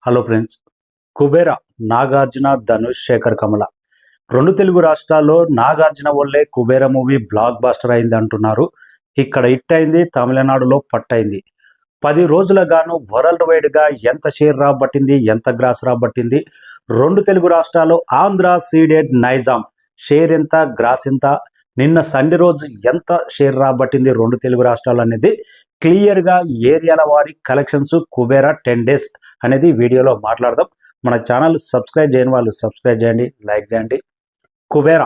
Hello friends. Kubera Nagarjuna, Dhanush, Shekhar Kammula రెండు తెలుగు రాష్ట్రాల్లో నాగార్జున వల్లే కుబేర మూవీ బ్లాక్ బాస్టర్ అయింది అంటున్నారు. ఇక్కడ హిట్ అయింది, తమిళనాడులో పట్టయింది. 10 రోజుల గాను వరల్డ్ వైడ్గా ఎంత షేర్ రాబట్టింది, ఎంత గ్రాస్ రాబట్టింది? రెండు తెలుగు రాష్ట్రాల్లో ఆంధ్ర, సీడెడ్, నైజాం షేర్ ఎంత, గ్రాస్ ఎంత? నిన్న సండే రోజు ఎంత షేర్ రాబట్టింది రెండు తెలుగు రాష్ట్రాలు అనేది క్లియర్గా ఏరియాల వారి కలెక్షన్స్ కుబేర 10 days అనేది వీడియోలో మాట్లాడదాం. మన ఛానల్ సబ్స్క్రైబ్ చేయని వాళ్ళు సబ్స్క్రైబ్ చేయండి, లైక్ చేయండి. కుబేర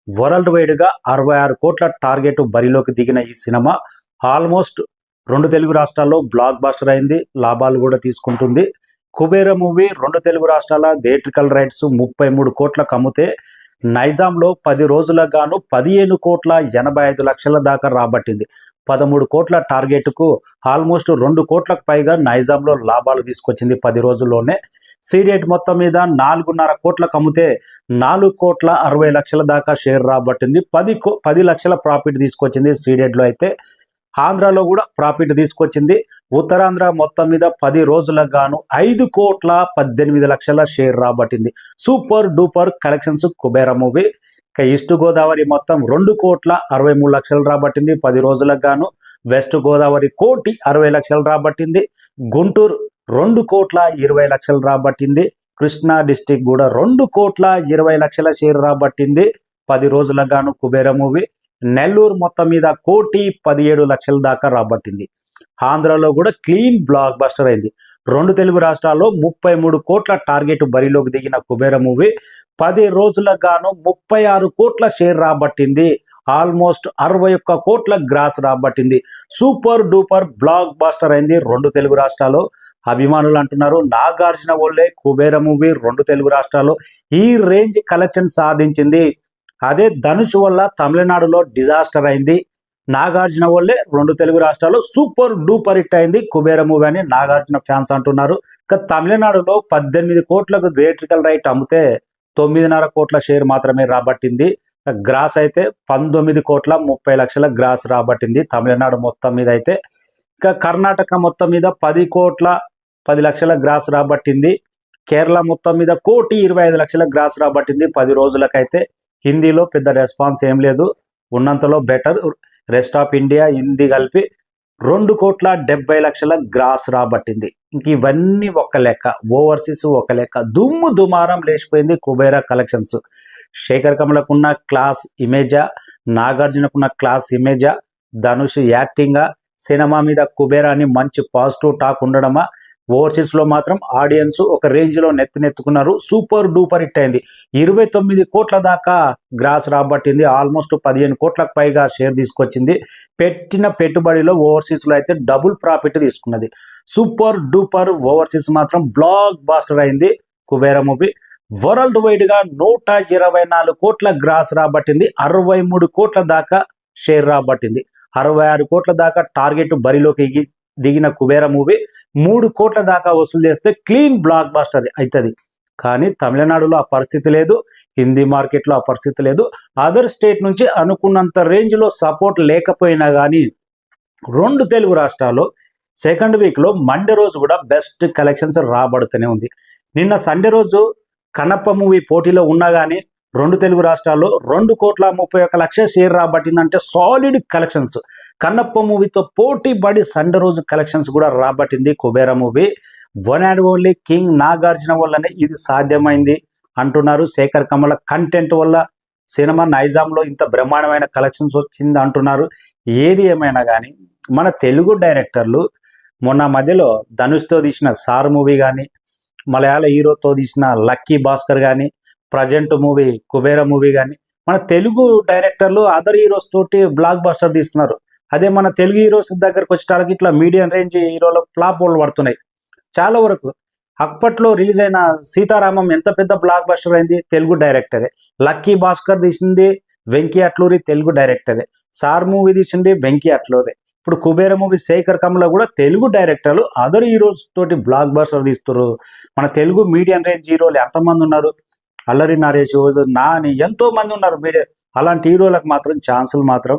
వరల్డ్ వైడ్గా 66 కోట్ల టార్గెట్ బరిలోకి దిగిన ఈ సినిమా ఆల్మోస్ట్ రెండు తెలుగు రాష్ట్రాల్లో బ్లాక్ బాస్టర్ అయింది, లాభాలు కూడా తీసుకుంటుంది. కుబేర మూవీ రెండు తెలుగు రాష్ట్రాల థియేట్రికల్ రైట్స్ 33 కోట్లకు అమ్మితే నైజాంలో 10 రోజులకు గాను 15 కోట్ల 85 లక్షల దాకా రాబట్టింది. 13 కోట్ల టార్గెట్కు ఆల్మోస్ట్ 2 కోట్లకు పైగా నైజాంలో లాభాలు తీసుకొచ్చింది 10 రోజుల్లోనే. సీడెట్ మొత్తం మీద 4.5 కోట్లకు అమ్మితే 4 కోట్ల 60 లక్షల దాకా షేర్ రాబట్టింది. 10 లక్షల ప్రాఫిట్ తీసుకొచ్చింది సీడెట్లో. అయితే ఆంధ్రాలో కూడా ప్రాఫిట్ తీసుకొచ్చింది. ఉత్తరాంధ్ర మొత్తం మీద 10 రోజులకు గాను 5 కోట్ల 18 లక్షల షేర్ రాబట్టింది. Super duper collections Kubera movie. ఇక ఈస్ట్ గోదావరి మొత్తం 2 కోట్ల 63 లక్షలు రాబట్టింది 10 రోజులకు గాను. వెస్ట్ గోదావరి 1,60 లక్షలు రాబట్టింది. గుంటూరు 2 కోట్ల 20 లక్షలు రాబట్టింది. కృష్ణా డిస్టిక్ కూడా 2 కోట్ల 20 లక్షల షేర్ రాబట్టింది 10 రోజులకు గాను కుబేర మూవీ. నెల్లూరు మొత్తం మీద 1,17 లక్షల దాకా రాబట్టింది. ఆంధ్రాలో కూడా క్లీన్ బ్లాక్ బస్టర్ అయింది. రెండు తెలుగు రాష్ట్రాల్లో 33 కోట్ల టార్గెట్ బరిలోకి దిగిన కుబేర మూవీ 10 రోజులకు గాను 36 కోట్ల షేర్ రాబట్టింది. ఆల్మోస్ట్ 61 కోట్ల గ్రాస్ రాబట్టింది. సూపర్ డూపర్ బ్లాక్ బాస్టర్ అయింది రెండు తెలుగు రాష్ట్రాల్లో. అభిమానులు అంటున్నారు నాగార్జున వల్లే కుబేర మూవీ రెండు తెలుగు రాష్ట్రాల్లో ఈ రేంజ్ కలెక్షన్ సాధించింది. అదే ధనుష్ వల్ల తమిళనాడులో డిజాస్టర్ అయింది. నాగార్జున వల్లే రెండు తెలుగు రాష్ట్రాల్లో సూపర్ డూపర్ హిట్ అయింది కుబేర మూవీ అని నాగార్జున ఫ్యాన్స్ అంటున్నారు. ఇక తమిళనాడులో 18 కోట్లకు థియేట్రికల్ రైట్ అమ్మితే 9.5 కోట్ల షేర్ మాత్రమే రాబట్టింది. గ్రాస్ అయితే 19 కోట్ల 30 లక్షల గ్రాస్ రాబట్టింది తమిళనాడు మొత్తం మీద. అయితే ఇక కర్ణాటక మొత్తం మీద 10 కోట్ల 10 లక్షల గ్రాస్ రాబట్టింది. కేరళ మొత్తం మీద 1,25 లక్షల గ్రాస్ రాబట్టింది 10 రోజులకైతే. హిందీలో పెద్ద రెస్పాన్స్ ఏం లేదు, ఉన్నంతలో better. Rest of India Hindi కలిపి 2 కోట్ల 70 లక్షల గ్రాస్ రాబట్టింది. ఇంక ఇవన్నీ ఒక లెక్క, ఓవర్సీస్ ఒక లెక్క. దుమ్ము దుమారం లేచిపోయింది కుబేర కలెక్షన్స్. శేఖర్ కమలకున్న క్లాస్ ఇమేజా, నాగార్జునకున్న క్లాస్ ఇమేజా, ధనుష్ యాక్టింగా, సినిమా మీద కుబేరా అని మంచి పాజిటివ్ టాక్ ఉండడమా? ఓవర్సీస్లో మాత్రం ఆడియన్స్ ఒక రేంజ్లో నెత్తినెత్తుకున్నారు. సూపర్ డూపర్ హిట్ అయింది. 29 కోట్ల దాకా గ్రాస్ రాబట్టింది. ఆల్మోస్ట్ 15 కోట్లకు పైగా షేర్ తీసుకొచ్చింది. పెట్టిన పెట్టుబడిలో ఓవర్సీస్లో అయితే డబుల్ ప్రాఫిట్ తీసుకున్నది. సూపర్ డూపర్ ఓవర్సీస్ మాత్రం బ్లాక్ బాస్టర్ అయింది కుబేర మూవీ. వరల్డ్ వైడ్గా 124 కోట్ల గ్రాస్ రాబట్టింది. 63 కోట్ల దాకా షేర్ రాబట్టింది. 66 కోట్ల దాకా టార్గెట్ బరిలోకి దిగిన కుబేర మూవీ 3 కోట్ల దాకా వసూలు చేస్తే క్లీన్ బ్లాక్ బాస్టర్ అవుతుంది. కానీ తమిళనాడులో ఆ పరిస్థితి లేదు, హిందీ మార్కెట్లో ఆ పరిస్థితి లేదు. అదర్ స్టేట్ నుంచి అనుకున్నంత రేంజ్లో సపోర్ట్ లేకపోయినా కానీ రెండు తెలుగు రాష్ట్రాల్లో సెకండ్ వీక్లో మండే రోజు కూడా బెస్ట్ కలెక్షన్స్ రాబడుతూనే ఉంది. నిన్న సండే రోజు కన్నప్ప మూవీ పోటీలో ఉన్నా కానీ రెండు తెలుగు రాష్ట్రాల్లో 2 కోట్ల 31 లక్ష షేర్ రాబట్టిందంటే సాలిడ్ కలెక్షన్స్. కన్నప్ప మూవీతో పోటీ పడి సండే రోజు కలెక్షన్స్ కూడా రాబట్టింది Kubera movie. One and only king Nagarjuna వల్లనే ఇది సాధ్యమైంది అంటున్నారు. శేఖర్ కమల కంటెంట్ వల్ల సినిమా నైజాంలో ఇంత బ్రహ్మాండమైన కలెక్షన్స్ వచ్చింది అంటున్నారు. ఏది ఏమైనా కానీ మన తెలుగు డైరెక్టర్లు మొన్న మధ్యలో ధనుష్తో తీసిన సార్ మూవీ కానీ, మలయాళ హీరోతో తీసిన లక్కీ భాస్కర్ కానీ, ప్రజెంట్ మూవీ కుబేర మూవీ కానీ మన తెలుగు డైరెక్టర్లు అదర్ హీరోస్ తోటి బ్లాక్ బస్టర్ తీస్తున్నారు. అదే మన తెలుగు హీరోస్ దగ్గరకు వచ్చేటానికి ఇట్లా మీడియం రేంజ్ హీరోల ఫ్లాప్ వాళ్ళు పడుతున్నాయి చాలా వరకు. అప్పట్లో రిలీజ్ అయిన సీతారామం ఎంత పెద్ద బ్లాక్ బస్టర్ అయింది, తెలుగు డైరెక్టరే. లక్కీ భాస్కర్ తీసింది వెంకీ అట్లూరి, తెలుగు డైరెక్టరే. సార్ మూవీ తీసింది వెంకీ అట్లూరి. ఇప్పుడు కుబేర మూవీ శేఖర్ కమల కూడా తెలుగు డైరెక్టర్లు అదర్ హీరోస్ తోటి బ్లాక్ బస్టర్ తీస్తున్నారు. మన తెలుగు మీడియం రేంజ్ హీరోలు ఎంతమంది ఉన్నారు? అల్లరి నరేష్, నాని, ఎంతో మంది ఉన్నారు మీడియా. అలాంటి హీరోలకు మాత్రం ఛాన్సులు మాత్రం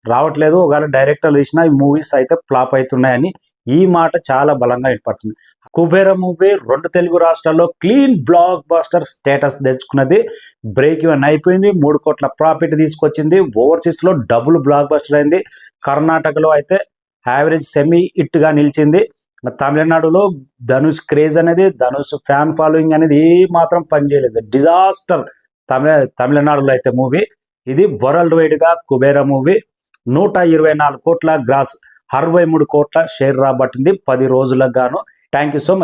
రావట్లేదు. ఒకవేళ డైరెక్టర్లు తీసినా ఈ మూవీస్ అయితే ఫ్లాప్ అవుతున్నాయని ఈ మాట చాలా బలంగా ఏర్పడుతుంది. కుబేర మూవీ 2 తెలుగు రాష్ట్రాల్లో క్లీన్ బ్లాక్ బాస్టర్ స్టేటస్ తెచ్చుకున్నది. బ్రేక్ ఈవెన్ అయిపోయింది, 3 కోట్ల ప్రాఫిట్ తీసుకొచ్చింది. ఓవర్సీస్ లో డబుల్ బ్లాక్ బాస్టర్ అయింది. కర్ణాటకలో అయితే యావరేజ్ సెమీ హిట్ గా నిలిచింది. తమిళనాడులో ధనుష్ క్రేజ్ అనేది, ధనుష్ ఫ్యాన్ ఫాలోయింగ్ అనేది ఏ మాత్రం పనిచేయలేదు. డిజాస్టర్ తమిళనాడులో అయితే మూవీ. ఇది వరల్డ్ వైడ్ గా కుబేర మూవీ 124 కోట్ల గ్రాస్, 63 కోట్ల షేర్ రాబట్టింది 10 రోజులకు గాను. Thank you so much.